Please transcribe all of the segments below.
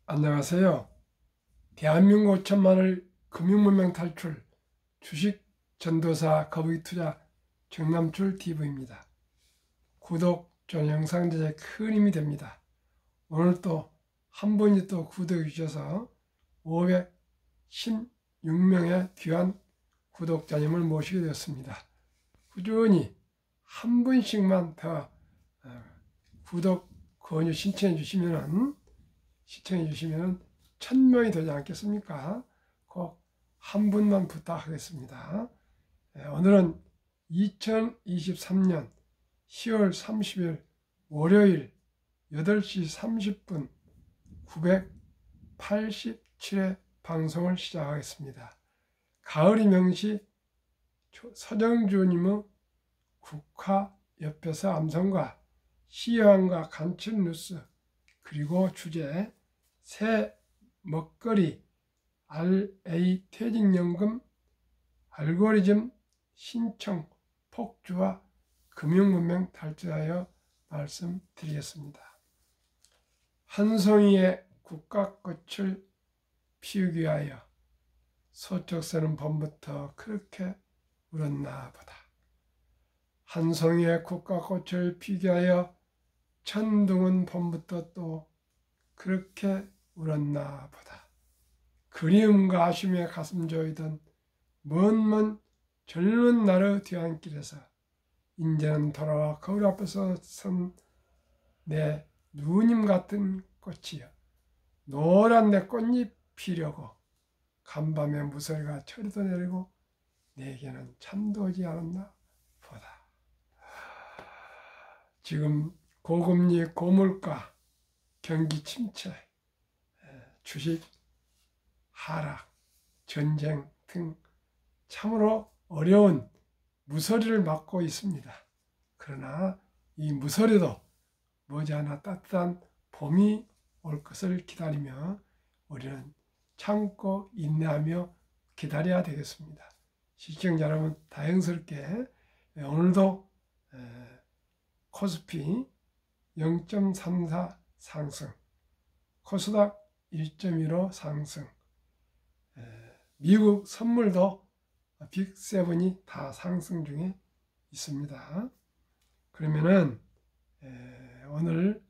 안녕하세요. 대한민국 5천만을 금융문명 탈출 주식 전도사 거북이투자 정남출 TV입니다. 구독, 좋아요, 영상 제작에 큰 힘이 됩니다. 오늘 또 한 분이 또 구독해 주셔서 516명의 귀한 구독자님을 모시게 되었습니다. 꾸준히 한 분씩만 더 구독 권유 신청해 주시면 1000명이 되지 않겠습니까? 꼭 한 분만 부탁하겠습니다. 오늘은 2023년 10월 30일 월요일 8시 30분 987회 방송을 시작하겠습니다. 가을이 명시 서정주님의 국화 옆에서 암송과 시황과 간첩 뉴스 그리고 주제 새 먹거리 RA 퇴직연금 알고리즘 신청 폭주와 금융문명 탈출하여 말씀드리겠습니다. 한 송이의 국화꽃을 피우기 위하여 서쪽서는 봄부터 그렇게 울었나 보다. 한 송이의 국화꽃을 피우기 위하여 천둥은 봄부터 또 그렇게 울었나 보다. 그리움과 아쉬움에 가슴 조이던 먼 젊은 날의 뒤안길에서 이제는 돌아와 거울 앞에서 선 내 누님 같은 꽃이여 노란 내 꽃잎 피려고 간밤에 무서리가 철이도 내리고 내게는 잠도 오지 않았나 보다. 지금 고금리, 고물가, 경기 침체, 주식 하락, 전쟁 등 참으로 어려운 무서리를 맞고 있습니다. 그러나 이 무서리도 머지않아 따뜻한 봄이 올 것을 기다리며 우리는 참고 인내하며 기다려야 되겠습니다. 시청자 여러분, 다행스럽게 오늘도 코스피 0.34 상승, 코스닥 1.15 상승, 미국 선물도 빅7이 다 상승 중에 있습니다. 그러면은 오늘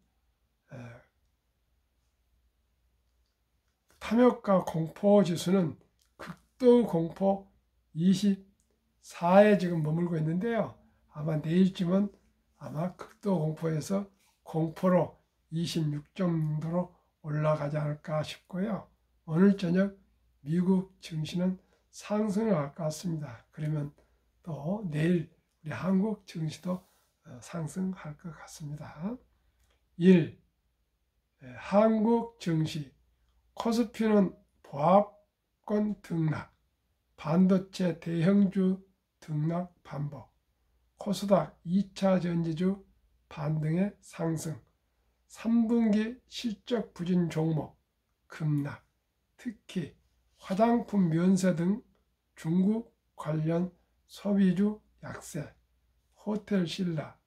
탐욕과 공포 지수는 극도 공포 24에 지금 머물고 있는데요. 아마 내일쯤은 아마 극도 공포에서 공포로 26 정도로 올라가지 않을까 싶고요. 오늘 저녁 미국 증시는 상승을 할 것 같습니다. 그러면 또 내일 우리 한국 증시도 상승할 것 같습니다. 1. 한국 증시 코스피는 보합권 등락, 반도체 대형주 등락 반복, 코스닥 2차 전지주 반등의 상승, 3분기 실적 부진 종목 급락, 특히 화장품 면세 등 중국 관련 소비주 약세, 호텔 신라,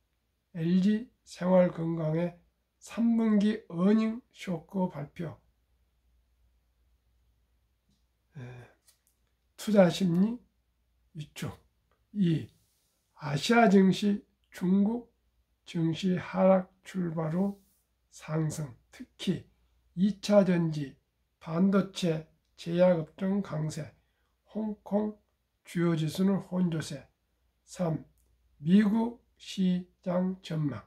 LG 생활건강의 3분기 어닝 쇼크 발표, 투자심리 위축. 2. 아시아 증시 중국 증시 하락 출발 후 상승, 특히 2차 전지, 반도체, 제약업종 강세, 홍콩 주요 지수는 혼조세. 3. 미국 시장 전망.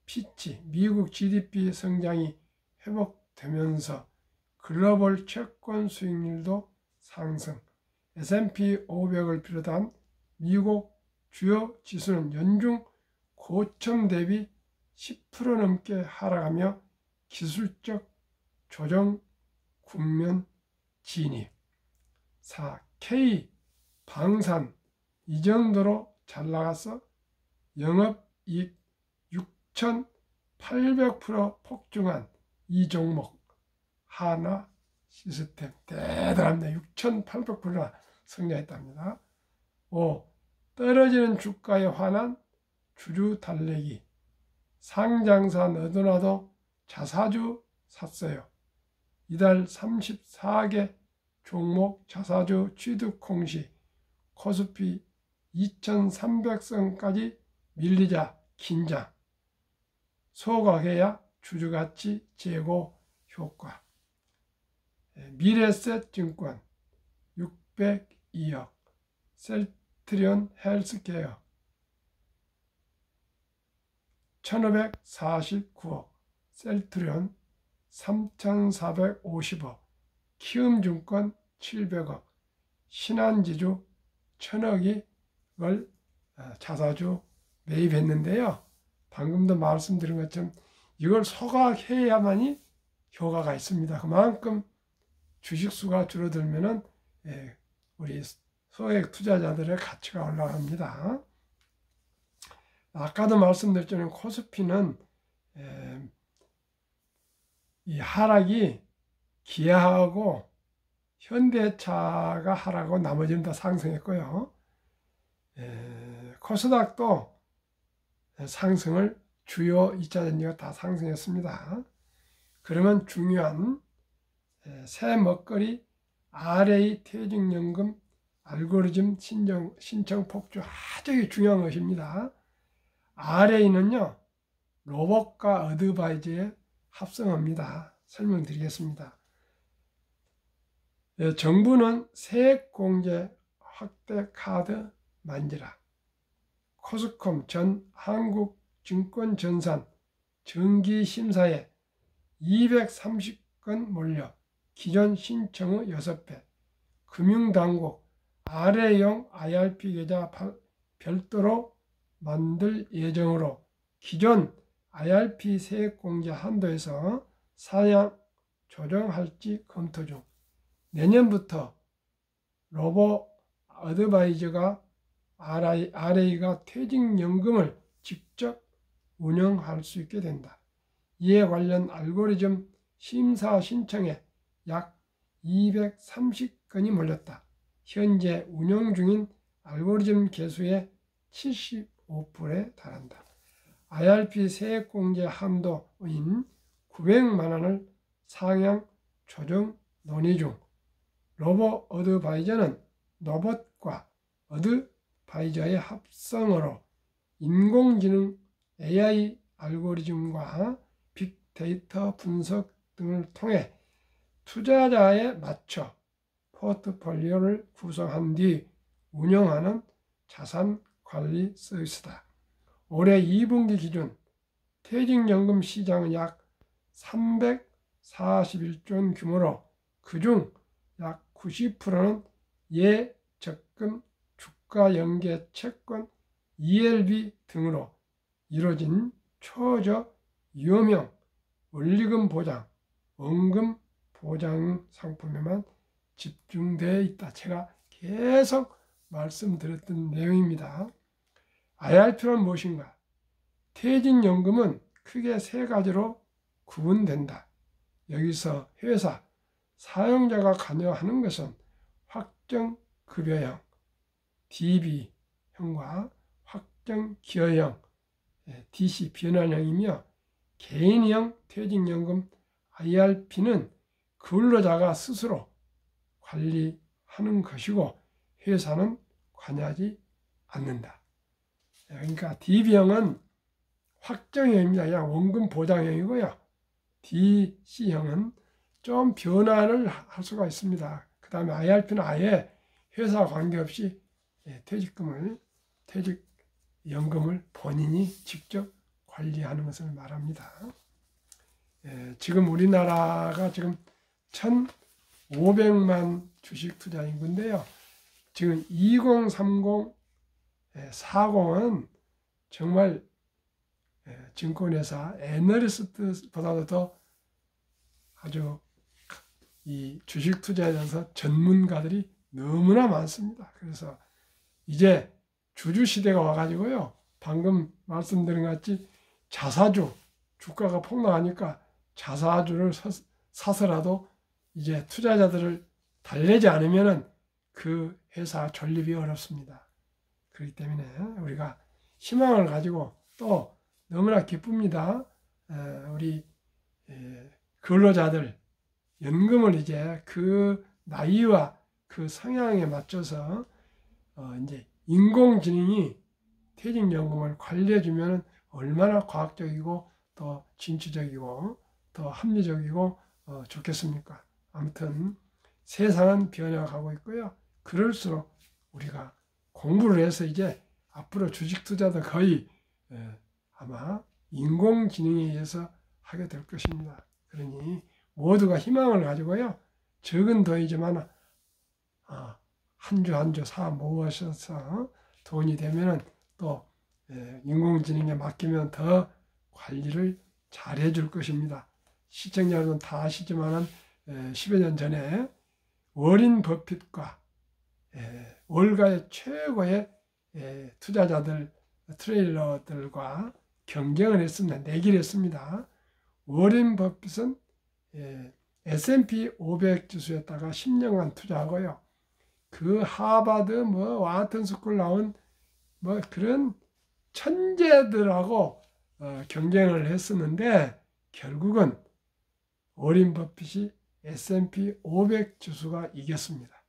피치, 미국 GDP 성장이 회복되면서 글로벌 채권 수익률도 상승, S&P 500을 비롯한 미국 주요 지수는 연중 고점 대비 10% 넘게 하락하며 기술적 조정 국면 진입. 4. K 방산 이 정도로 잘 나가서 영업이익 6,800% 폭증한 이 종목 하나 시스템 대단합니다. 6,800%나 성장했답니다. 5. 떨어지는 주가에 화난 주주 달래기. 상장사 너도나도 자사주 샀어요. 이달 34개 종목 자사주 취득 공시 코스피 2300선까지 밀리자 긴장, 소각해야 주주가치 제고 효과. 미래셋증권 602억, 셀트리온 헬스케어 1549억, 셀트리온 3450억, 키움증권 700억, 신한지주 1000억을 자사주 매입했는데요. 방금도 말씀드린 것처럼 이걸 소각해야만이 효과가 있습니다. 그만큼 주식수가 줄어들면은 우리 소액 투자자들의 가치가 올라갑니다. 아까도 말씀드렸지만 코스피는 이 하락이 기아하고 현대차가 하락하고 나머지는 다 상승했고요. 코스닥도 상승을 주요 2차전지가 다 상승했습니다. 그러면 중요한 새 먹거리 RA 퇴직연금 알고리즘 신청 폭주 아주 중요한 것입니다. RA는요, 로봇과 어드바이저의 합성어입니다. 설명드리겠습니다. 정부는 세액공제 확대 카드 만지라. 코스콤 전 한국증권전산 정기심사에 230건 몰려 기존 신청의 6배, 금융당국 RA용 IRP 계좌 별도로 만들 예정으로 기존 IRP 세액공제 한도에서 상향 조정할지 검토 중. 내년부터 로보 어드바이저가 RA가 퇴직연금을 직접 운영할 수 있게 된다. 이에 관련 알고리즘 심사 신청에 약 230건이 몰렸다. 현재 운영 중인 알고리즘 개수의 75%에 달한다. IRP 세액공제 한도인 900만 원을 상향 조정 논의 중. 로보 어드바이저는 로봇과 어드바이저의 합성어로 인공지능 AI 알고리즘과 빅데이터 분석 등을 통해 투자자에 맞춰 포트폴리오를 구성한 뒤 운영하는 자산관리 서비스다. 올해 2분기 기준 퇴직연금 시장은 약 341조 원 규모로 그중 약 90%는 예적금, 주가연계 채권, ELB 등으로 이루어진 초저 유효명, 원리금 보장, 원금 보장 상품에만 집중되어 있다. 제가 계속 말씀드렸던 내용입니다. IRP는 무엇인가? 퇴직연금은 크게 세 가지로 구분된다. 여기서 회사, 사용자가 관여하는 것은 확정급여형, DB형과 확정기여형, DC 변환형이며 개인형 퇴직연금 IRP는 근로자가 스스로 관리하는 것이고 회사는 관여하지 않는다. 그러니까 DB형은 확정형입니다. 그냥 원금 보장형이고요. DC형은 좀 변화를 할 수가 있습니다. 그 다음에 IRP는 아예 회사 관계없이 퇴직연금을 본인이 직접 관리하는 것을 말합니다. 지금 우리나라가 지금 1,500만 주식 투자 인구인데요. 지금 2030, 40은 정말 증권회사 애널리스트보다도 더 아주 이 주식 투자에 대해서 전문가들이 너무나 많습니다. 그래서 이제 주주 시대가 와가지고요. 방금 말씀드린 것 같이 자사주, 주가가 폭락하니까 자사주를 사서라도 이제 투자자들을 달래지 않으면은 그 회사 존립이 어렵습니다. 그렇기 때문에 우리가 희망을 가지고 또 너무나 기쁩니다. 우리 근로자들 연금을 이제 그 나이와 그 성향에 맞춰서 이제 인공지능이 퇴직연금을 관리해주면 얼마나 과학적이고 또 진취적이고 더 합리적이고 좋겠습니까? 아무튼 세상은 변해가고 있고요. 그럴수록 우리가 공부를 해서 이제 앞으로 주식 투자도 거의 아마 인공지능에 의해서 하게 될 것입니다. 그러니 모두가 희망을 가지고요. 적은 돈이지만 한 주 한 주 사 모으셔서 돈이 되면은 또 인공지능에 맡기면 더 관리를 잘 해줄 것입니다. 시청자 여러분 다 아시지만은 10여 년 전에 워린 버핏과 월가의 최고의 투자자들, 트레일러들과 경쟁을 했습니다. 내기를 했습니다. 워린 버핏은 S&P 500 지수에다가 10년간 투자하고요. 그 하버드 와튼 스쿨 나온 그런 천재들하고 경쟁을 했었는데 결국은 워린 버핏이 S&P 500 지수가 이겼습니다.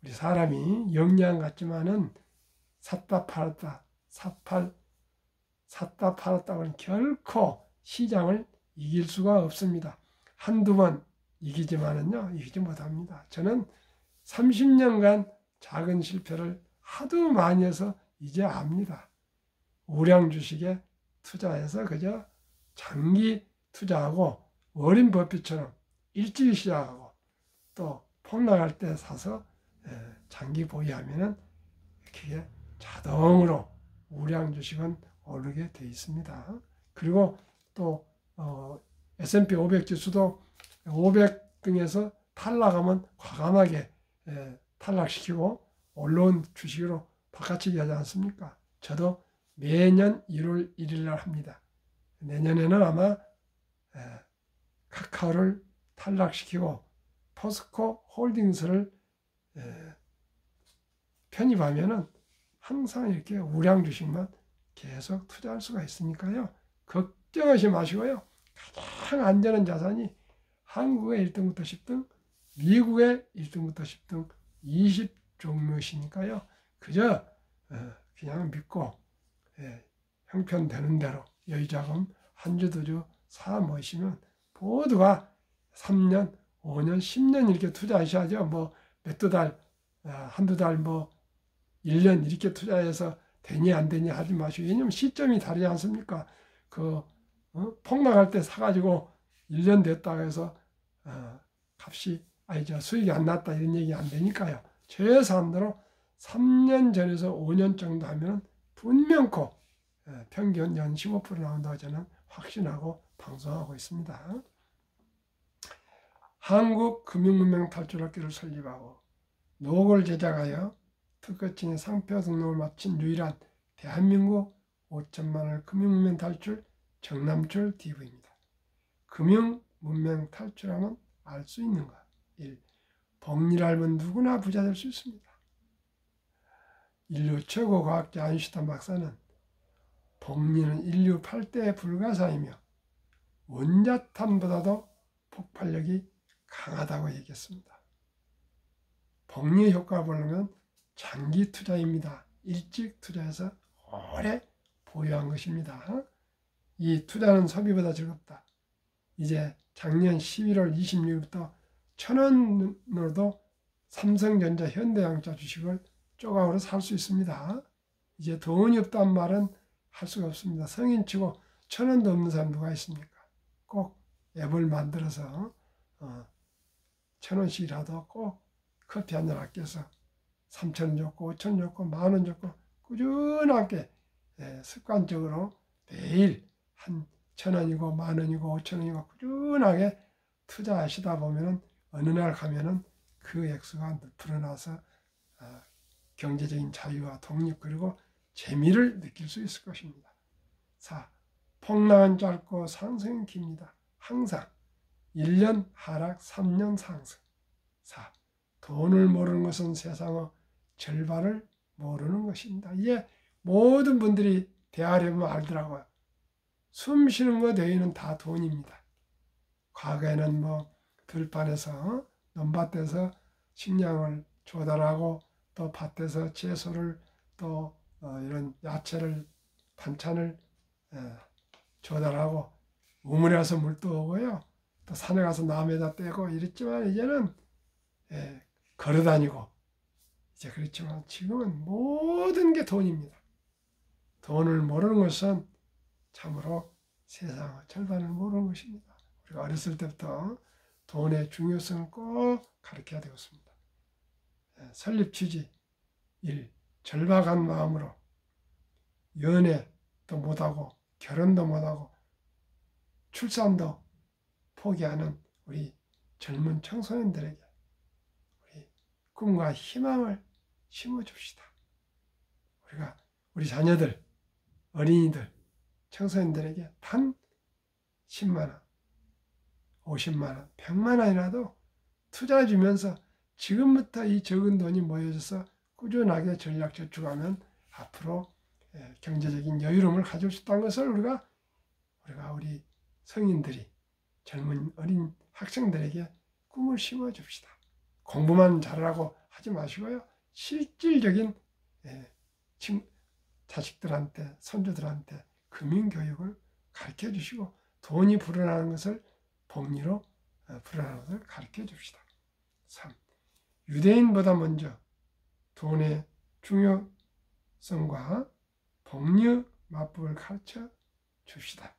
우리 사람이 영양 같지만은 샀다 팔았다 팔았다고는 결코 시장을 이길 수가 없습니다. 한두 번 이기지만은요, 이기지 못합니다. 저는 30년간 작은 실패를 하도 많이 해서 이제 압니다. 우량 주식에 투자해서 그저 장기 투자하고 워린 버핏처럼 일찍 시작하고 또 폭락할 때 사서 장기 보유하면은 그게 자동으로 우량 주식은 오르게 돼 있습니다. 그리고 또 S&P 500 지수도 500 등에서 탈락하면 과감하게 탈락시키고 올라온 주식으로 바꿔치기 하지 않습니까? 저도 매년 1월 1일 날 합니다. 내년에는 아마 카카오를 탈락시키고 포스코 홀딩스를 편입하면은 항상 이렇게 우량 주식만 계속 투자할 수가 있으니까요. 걱정하지 마시고요. 가장 안전한 자산이 한국의 1등부터 10등, 미국의 1등부터 10등 20종목이니까요. 그저 그냥 믿고 형편되는 대로 여유자금 한 주 두 주 사 모으시면 모두가 3년, 5년, 10년 이렇게 투자하셔야죠. 몇두 달, 한두 달 1년 이렇게 투자해서 되니 안 되니 하지 마시고. 왜냐면 시점이 다르지 않습니까? 폭락할 때 사가지고 1년 됐다고 해서 수익이 안 났다 이런 얘기 안 되니까요. 최소한으로 3년 전에서 5년 정도 하면 분명코 평균 연 15% 나온다고 저는 확신하고 방송하고 있습니다. 한국 금융문명 탈출학교를 설립하고 노고를 제작하여 특허증의 상표 등록을 마친 유일한 대한민국 5천만 원 금융문명 탈출 정남출 TV입니다. 금융문명 탈출하면 알 수 있는 것. 1. 복리를 알면 누구나 부자 될 수 있습니다. 인류 최고 과학자 아인슈타인 박사는 복리는 인류 8대 불가사이며 원자탄보다도 폭발력이 강하다고 얘기했습니다. 복리의 효과를 보려면 장기 투자입니다. 일찍 투자해서 오래 보유한 것입니다. 이 투자는 소비보다 즐겁다. 이제 작년 11월 26일부터 1,000원으로도 삼성전자, 현대자동차 주식을 조각으로 살 수 있습니다. 이제 돈이 없다는 말은 할 수가 없습니다. 성인치고 1,000원도 없는 사람 누가 있습니까? 꼭 앱을 만들어서 1,000원씩이라도 꼭 커피 한 잔 아껴서 3,000원 줬고 5,000원 줬고 10,000원 줬고 꾸준하게 습관적으로 매일 한 1,000원이고 10,000원이고 5,000원이고 꾸준하게 투자하시다 보면은 어느 날 가면은 그 액수가 늘어나서 경제적인 자유와 독립 그리고 재미를 느낄 수 있을 것입니다. 4. 폭락은 짧고 상승은 깁니다. 항상 1년 하락, 3년 상승. 4. 돈을 모르는 것은 세상의 절반을 모르는 것입니다. 이게 모든 분들이 대하려면 알더라고요. 숨 쉬는 것 외에는 다 돈입니다. 과거에는 뭐 들판에서 논밭에서 식량을 조달하고 또 밭에서 채소를 또 이런 야채를 반찬을 조달하고 우물에 가서 물도 오고요. 또 산에 가서 나무에다 떼고 이랬지만 이제는 걸어다니고 이제 그렇지만 지금은 모든 게 돈입니다. 돈을 모르는 것은 참으로 세상의 절반을 모르는 것입니다. 우리가 어렸을 때부터 돈의 중요성을 꼭 가르쳐야 되겠습니다. 설립 취지 1. 절박한 마음으로 연애도 못하고 결혼도 못하고 출산도 포기하는 우리 젊은 청소년들에게 우리 꿈과 희망을 심어줍시다. 우리가 우리 자녀들, 어린이들, 청소년들에게 단 10만 원, 50만 원, 100만 원이라도 투자해 주면서 지금부터 이 적은 돈이 모여져서 꾸준하게 전략 저축하면 앞으로 경제적인 여유로움을 가질 수 있다는 것을 우리가 우리 성인들이 젊은 어린 학생들에게 꿈을 심어줍시다. 공부만 잘하라고 하지 마시고요. 실질적인 자식들한테 손주들한테 금융교육을 가르쳐 주시고 돈이 불어나는 것을 복리로 불어나는 것을 가르쳐 줍시다. 3. 유대인보다 먼저 돈의 중요성과 복리 맞법을 가르쳐 줍시다.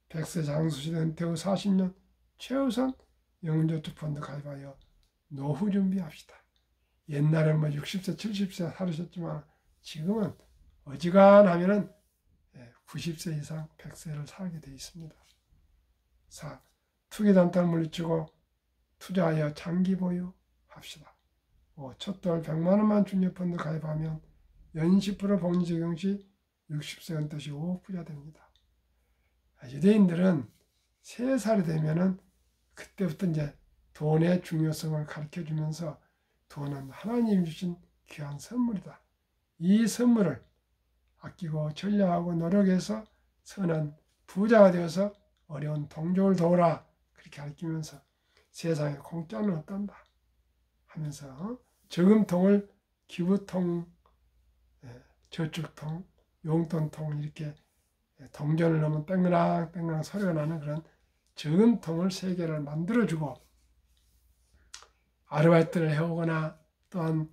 백세 장수시대 은퇴 후 40년 최우선 영저축펀드 가입하여 노후 준비합시다. 옛날에 뭐 60세, 70세 살으셨지만 지금은 어지간하면은 90세 이상 100세를 살게 되어 있습니다. 4. 투기단타를 물리치고 투자하여 장기 보유합시다. 5. 첫돌 100만 원만 중요펀드 가입하면 연 10% 복리 적용 시 60세 은퇴 시 5억 부자 됩니다. 유대인들은 3살이 되면은 그때부터 이제 돈의 중요성을 가르쳐 주면서 돈은 하나님이 주신 귀한 선물이다. 이 선물을 아끼고 전략하고 노력해서 선한 부자가 되어서 어려운 동족을 도우라 그렇게 가르치면서 세상에 공짜는 없단다 하면서 저금통을 기부통, 저축통, 용돈통 이렇게 동전을 넣으면 뺑그랑 소리가 나는 그런 저금통을 3개를 만들어주고 아르바이트를 해오거나 또한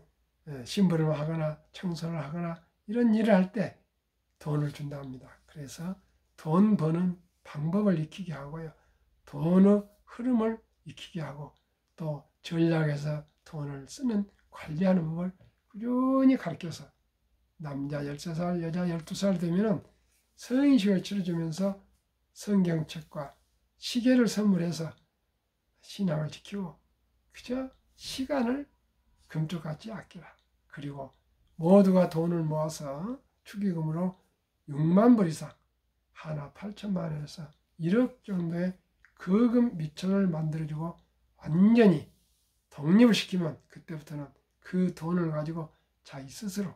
심부름을 하거나 청소를 하거나 이런 일을 할 때 돈을 준다 합니다. 그래서 돈 버는 방법을 익히게 하고요. 돈의 흐름을 익히게 하고 또 전략에서 돈을 쓰는 관리하는 법을 꾸준히 가르쳐서 남자 13살, 여자 12살 되면은 성인식을 치러주면서 성경책과 시계를 선물해서 신앙을 지키고 그저 시간을 금쪽같이 아끼라. 그리고 모두가 돈을 모아서 축의금으로 6만 불 이상 하나 8천만 원에서 1억 정도의 거금 미천을 만들어주고 완전히 독립을 시키면 그때부터는 그 돈을 가지고 자기 스스로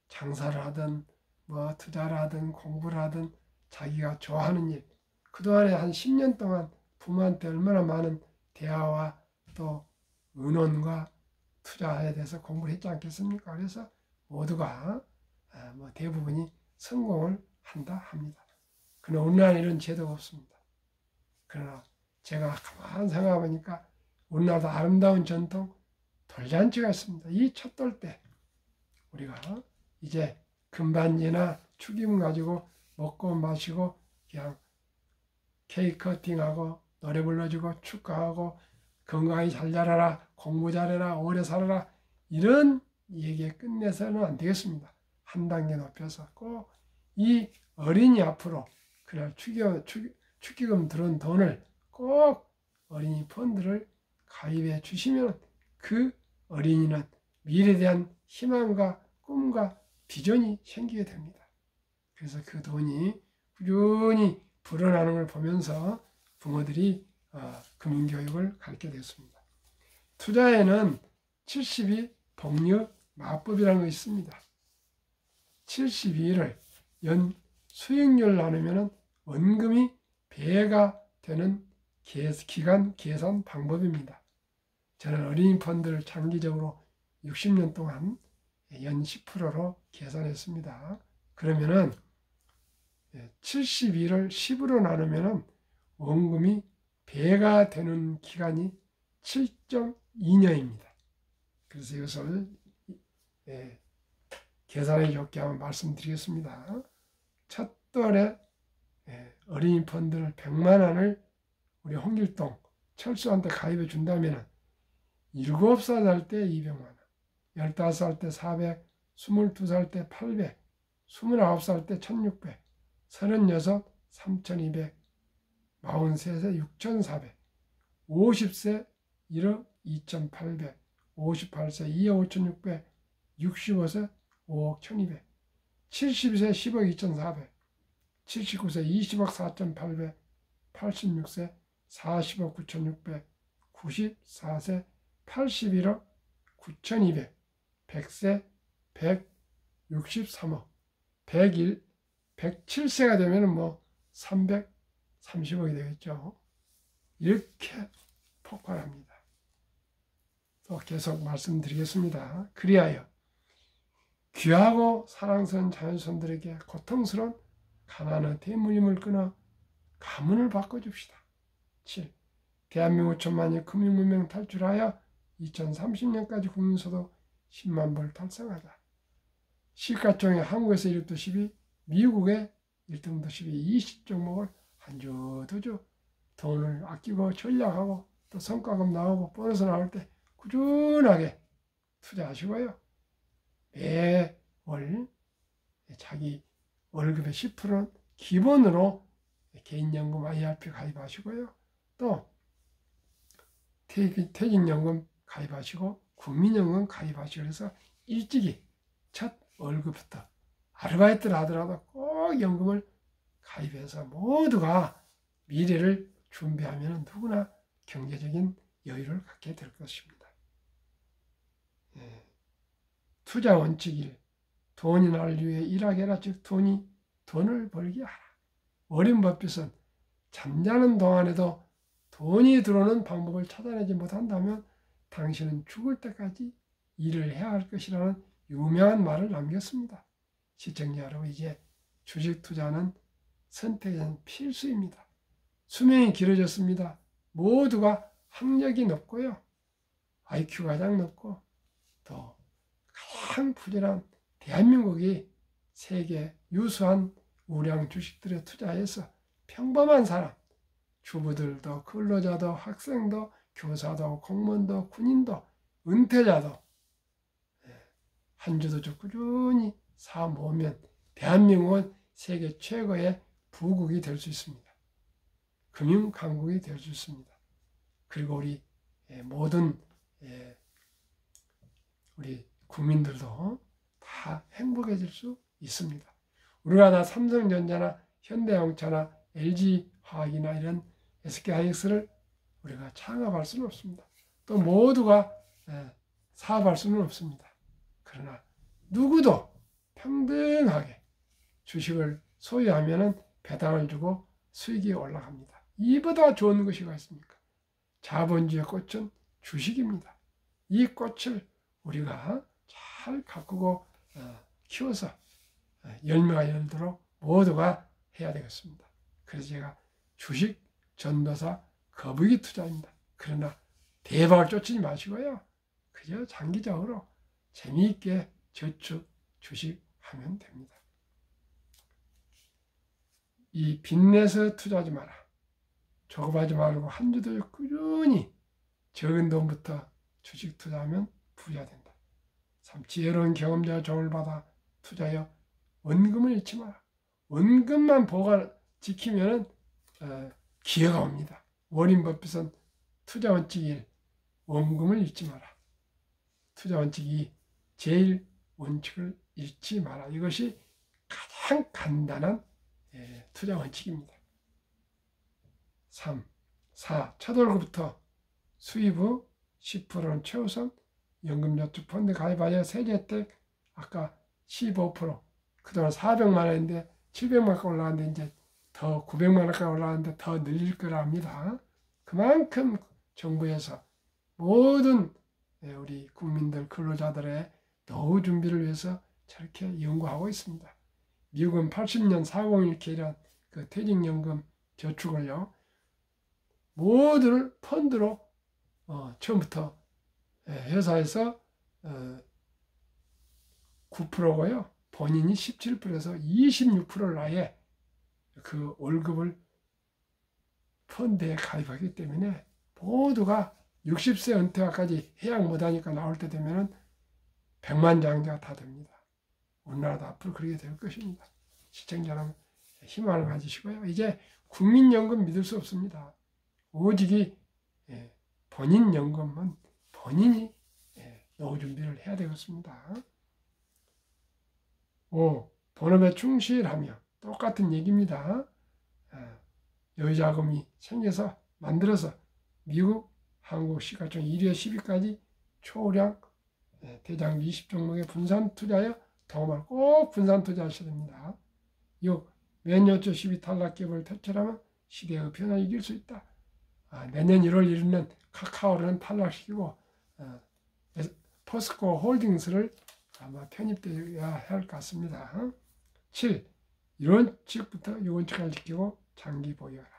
장사를 하든 뭐 투자를 하든 공부를 하든 자기가 좋아하는 일 그동안에 한 10년 동안 부모한테 얼마나 많은 대화와 또 의논과 투자에 대해서 공부를 했지 않겠습니까? 그래서 모두가 뭐 대부분이 성공을 한다 합니다. 그러나 우리나라는 이런 제도가 없습니다. 그러나 제가 가만히 생각해보니까 우리나라도 아름다운 전통 돌잔치가 있습니다. 이 첫돌 때 우리가 이제 금반지나 축의금 가지고 먹고 마시고 그냥 케이크 커팅하고 노래 불러주고 축하하고 건강히 잘 자라라 공부 잘해라 오래 살아라 이런 얘기에 끝내서는 안 되겠습니다. 한 단계 높여서 꼭 이 어린이 앞으로 그날 축의금 들은 돈을 꼭 어린이 펀드를 가입해 주시면 그 어린이는 미래에 대한 희망과 꿈과 비전이 생기게 됩니다. 그래서 그 돈이 꾸준히 불어나는 걸 보면서 부모들이 금융교육을 가르쳐 드렸습니다. 투자에는 72 복리 마법이라는 것이 있습니다. 72를 연 수익률 나누면 원금이 배가 되는 기간 계산 방법입니다. 저는 어린이 펀드를 장기적으로 60년 동안 연 10%로 계산했습니다. 그러면은 72를 10으로 나누면은 원금이 배가 되는 기간이 7.2년입니다. 그래서 이것을 계산에 좋게 한번 말씀드리겠습니다. 첫 달에 어린이 펀드를 100만 원을 우리 홍길동 철수한테 가입해 준다면 7살 할 때 200만 원, 15살 때 400, 22살 때 800, 29살 때 1600, 36, 3200, 43세 6400, 50세 1억 2800, 58세 2억 5600, 65세 5억 1200, 70세 10억 2400, 79세 20억 4800, 86세 40억 9600, 94세 81억 9200, 100세 163억, 101, 107세가 되면 뭐 330억이 되겠죠. 이렇게 폭발합니다. 또 계속 말씀드리겠습니다. 그리하여 귀하고 사랑스러운 자녀손들에게 고통스러운 가난의 대물림을 끊어 가문을 바꿔줍시다. 7. 대한민국 천만이 금융문명 탈출하여 2030년까지 국민소득 10만 불 달성하자. 시가총액 한국에서 1등도 12, 미국의 1등도 12, 20종목을 한 주 두 주 돈을 아끼고 전략하고 또 성과금 나오고 보너스 나올 때 꾸준하게 투자하시고요. 매월 자기 월급의 10%는 기본으로 개인연금 IRP 가입하시고요. 또 퇴직연금 가입하시고 국민연금 가입하시고 그래서 일찍이 첫 월급부터 아르바이트를 하더라도 꼭 연금을 가입해서 모두가 미래를 준비하면 누구나 경제적인 여유를 갖게 될 것입니다. 투자 원칙 1. 돈이 나를 위해 일하게 하라. 즉 돈을 벌게 하라. 워렌 버핏은 잠자는 동안에도 돈이 들어오는 방법을 찾아내지 못한다면 당신은 죽을 때까지 일을 해야 할 것이라는 유명한 말을 남겼습니다. 시청자 여러분, 이제 주식 투자는 선택은 필수입니다. 수명이 길어졌습니다. 모두가 학력이 높고요. IQ가 가장 높고 또 가장 부지런한 대한민국이 세계 유수한 우량 주식들에 투자해서 평범한 사람, 주부들도 근로자도 학생도 교사도 공무원도 군인도 은퇴자도 한 주도 좀 꾸준히 사 모으면 대한민국은 세계 최고의 부국이 될 수 있습니다. 금융 강국이 될 수 있습니다. 그리고 우리 모든 우리 국민들도 다 행복해질 수 있습니다. 우리나라 삼성전자나 현대자동차나 LG화학이나 이런 SK하이닉스를 우리가 창업할 수는 없습니다. 또 모두가 사업할 수는 없습니다. 그러나 누구도 평등하게 주식을 소유하면 배당을 주고 수익이 올라갑니다. 이보다 좋은 것이 있습니까? 자본주의의 꽃은 주식입니다. 이 꽃을 우리가 잘 가꾸고 키워서 열매가 열도록 모두가 해야 되겠습니다. 그래서 제가 주식 전도사 거북이 투자입니다. 그러나 대박을 쫓지 마시고요. 그저 장기적으로 재미있게 저축, 주식하면 됩니다. 이 빚내서 투자하지 마라. 조급하지 말고 한 주도 꾸준히 적은 돈부터 주식 투자하면 부자 된다. 3. 지혜로운 경험자의 조언을 받아 투자하여 원금을 잃지 마라. 원금만 지키면 기회가 옵니다. 워렌 버핏은 투자 원칙 1. 원금을 잃지 마라. 투자 원칙 2. 제일 원칙을 잃지 마라. 이것이 가장 간단한 투자 원칙입니다. 3. 4. 첫 월급부터 수입 후 10%는 최우선 연금저축펀드 가입하여 세제 혜택 아까 15%, 그동안 400만 원인데 700만 원까지 올라갔는데 이제 더 900만 원까지 올라갔는데 더 늘릴 거라 합니다. 그만큼 정부에서 모든 우리 국민들 근로자들의 노후 준비를 위해서 저렇게 연구하고 있습니다. 미국은 80년 401k라는 그 퇴직연금 저축을요, 모두를 펀드로 처음부터 회사에서 9%고요. 본인이 17%에서 26%를 아예 그 월급을 펀드에 가입하기 때문에 모두가 60세 은퇴까지 해약 못하니까 나올 때 되면 백만장자가 다 됩니다. 우리나라도 앞으로 그렇게 될 것입니다. 시청자 여러분, 희망을 가지시고요. 이제 국민연금 믿을 수 없습니다. 오직이 본인 연금은 본인이 노후 준비를 해야 되겠습니다. 5. 본업에 충실하며 똑같은 얘기입니다. 여유자금이 생겨서 만들어서 미국, 한국 시가총 1위에 10위까지 초량 대장주 20종목에 분산 투자하여 경험을 꼭 분산 투자하셔야 됩니다. 6. 매년초 12 탈락 기업을 퇴출하면 시대의 변화를 이길 수 있다. 내년 1월 1일은 카카오를 탈락시키고 포스코 홀딩스를 아마 편입되어야 할 것 같습니다. 7. 이원칙부터 6원칙을 지키고 장기 보유하라.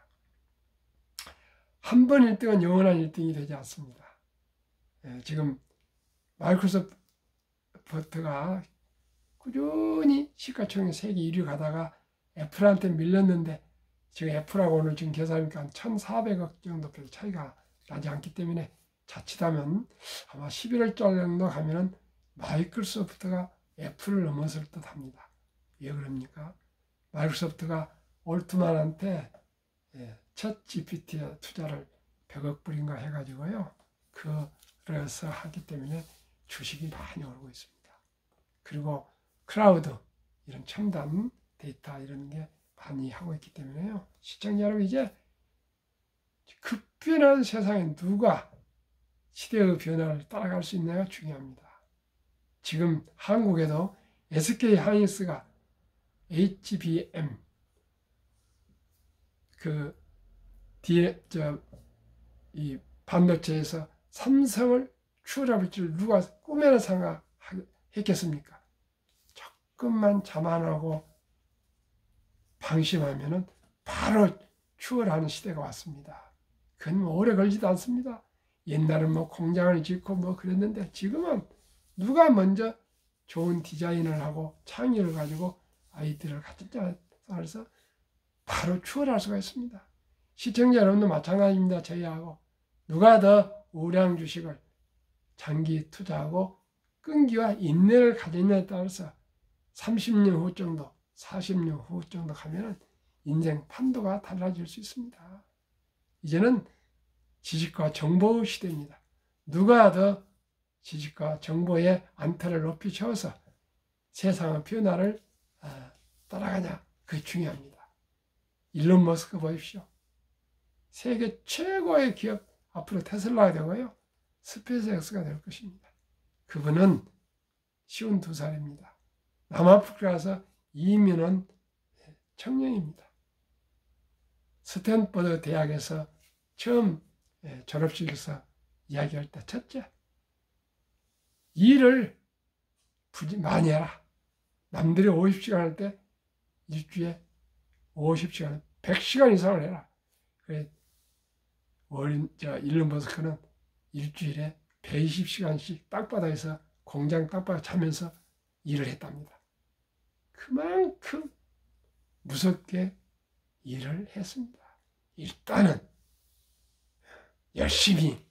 한 번 1등은 영원한 1등이 되지 않습니다. 지금 마이크로소프트가 꾸준히 시가총액 세계 1위 가다가 애플한테 밀렸는데 지금 애플하고 오늘 지금 계산하니까 1,400억 정도 별 차이가 나지 않기 때문에 자칫하면 아마 11월 정도 가면은 마이크로소프트가 애플을 넘어설 듯 합니다. 왜 그럽니까? 마이크로소프트가 올트만한테 챗 GPT에 투자를 100억 불인가 해가지고요. 그래서 하기 때문에 주식이 많이 오르고 있습니다. 그리고 클라우드, 이런 첨단 데이터 이런 게 많이 하고 있기 때문에요. 시청자 여러분, 이제 급변하는 세상에 누가 시대의 변화를 따라갈 수 있냐가 중요합니다. 지금 한국에도 SK 하이닉스가 HBM 이 반도체에서 삼성을 추월할 줄 누가 꿈에나 생각했겠습니까? 조금만 자만하고 방심하면은 바로 추월하는 시대가 왔습니다. 그건 오래 걸리지도 않습니다. 옛날은 뭐 공장을 짓고 뭐 그랬는데 지금은 누가 먼저 좋은 디자인을 하고 창의를 가지고 아이디어를 갖다 써서 바로 추월할 수가 있습니다. 시청자 여러분도 마찬가지입니다. 저희하고 누가 더 우량 주식을 장기 투자하고 끈기와 인내를 가졌냐에 따라서 30년 후 정도, 40년 후 정도 가면은 인생 판도가 달라질 수 있습니다. 이제는 지식과 정보 시대입니다. 누가 더 지식과 정보의 안테를 높이 채워서 세상의 변화를 따라가냐, 그게 중요합니다. 일론 머스크 보십시오. 세계 최고의 기업, 앞으로 테슬라가 되고요, 스페이스X가 될 것입니다. 그분은 52살입니다. 남아프리카 가서 이민온 청년입니다. 스탠퍼드 대학에서 처음 졸업식에서 이야기할 때 첫째, 일을 많이 해라. 남들이 50시간 할 때 일주일에 50시간, 100시간 이상을 해라. 그래, 일론 머스크는 일주일에 120시간씩 땅바닥에서 공장 땅바닥 자면서 일을 했답니다. 그만큼 무섭게 일을 했습니다. 일단은 열심히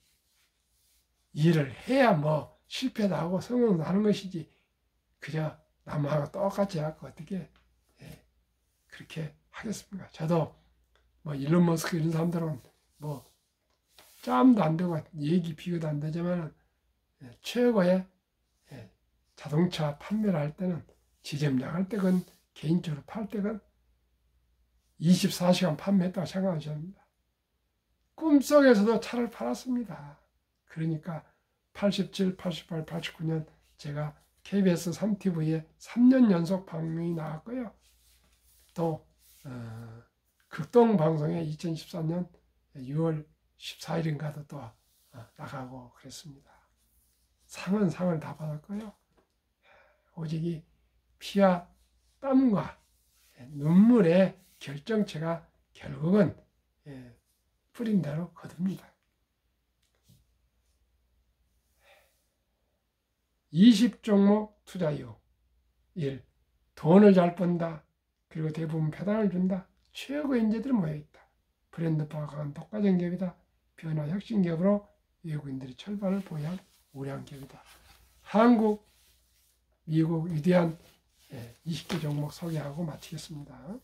일을 해야 뭐 실패도 하고 성공도 하는 것이지, 그저 남하고 똑같이 하고 어떻게 그렇게 하겠습니까? 저도 뭐 일론 머스크 이런 사람들은 뭐 짬도 안 되고 얘기 비교도 안 되지만 최고의 자동차 판매를 할 때는 지점장 할 때건 개인적으로 팔 때건 24시간 판매했다고 생각하셔야 합니다. 꿈속에서도 차를 팔았습니다. 그러니까 87, 88, 89년 제가 KBS 3TV에 3년 연속 방송이 나왔고요. 또 극동방송에 2014년 6월 14일인가도 또 나가고 그랬습니다. 상은 상을 다 받았고요. 오직 이 피와 땀과 눈물의 결정체가 결국은 뿌린 대로 거둡니다. 20종목 투자 이후 1. 돈을 잘 번다. 그리고 대부분 배당을 준다. 최고의 인재들이 모여있다. 브랜드화가 강한 독과점 기업이다. 변화 혁신 기업으로 외국인들이 철반을 보유한 우량 기업이다. 한국, 미국 위대한 20개 종목 소개하고 마치겠습니다.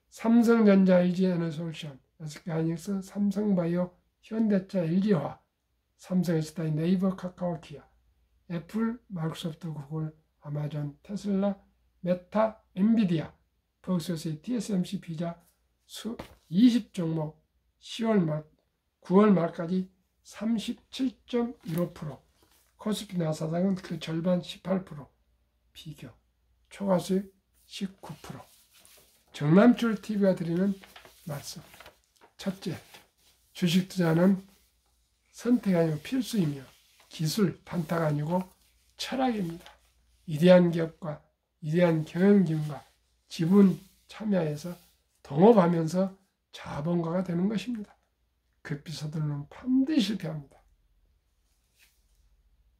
삼성전자, LG에너솔루션, SK하이닉스, 삼성바이오, 현대차, LG화, 삼성에스타인, 네이버, 카카오, 기아, 애플, 마이크로소프트, 구글, 아마존, 테슬라, 메타, 엔비디아, 버크셔스의 TSMC, 피자, 20종목 10월 말, 9월 말까지 37.15%, 코스피 나스닥은 그 절반 18%, 비교, 초과수익 19%. 정남출TV가 드리는 말씀. 첫째, 주식 투자는 선택이 아니고 필수이며 기술, 단타가 아니고 철학입니다. 위대한 기업과 위대한 경영진과 지분 참여해서 동업하면서 자본가가 되는 것입니다. 급히 서두르면 반드시 실패합니다.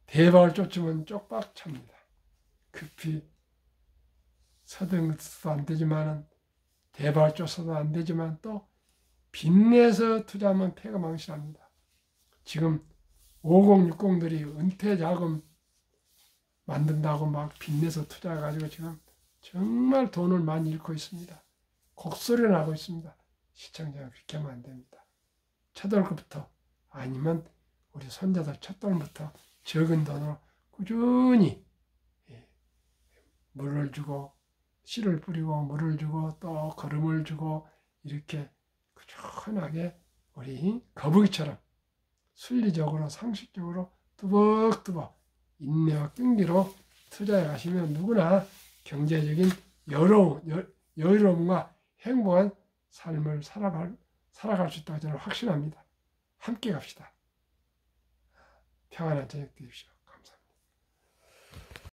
대박을 쫓으면 쪽박 찹니다. 급히 서둘러도 안 되지만 대박을 쫓아도 안 되지만 또 빚내서 투자하면 패가 망신합니다. 지금 5060들이 은퇴 자금 만든다고 막 빚내서 투자해가지고 지금 정말 돈을 많이 잃고 있습니다. 곡소리 나고 있습니다. 시청자가 그렇게 하면 안 됩니다. 첫 월급부터 아니면 우리 손자들 첫 돈부터 적은 돈으로 꾸준히 물을 주고 씨를 뿌리고 물을 주고 또 거름을 주고 이렇게 꾸준하게 우리 거북이처럼 순리적으로 상식적으로 뚜벅뚜벅 인내와 끈기로 투자해 가시면 누구나 경제적인 여유로움과 행복한 삶을 살아갈 수 있다고 저는 확신합니다. 함께 갑시다. 평안한 저녁 되십시오.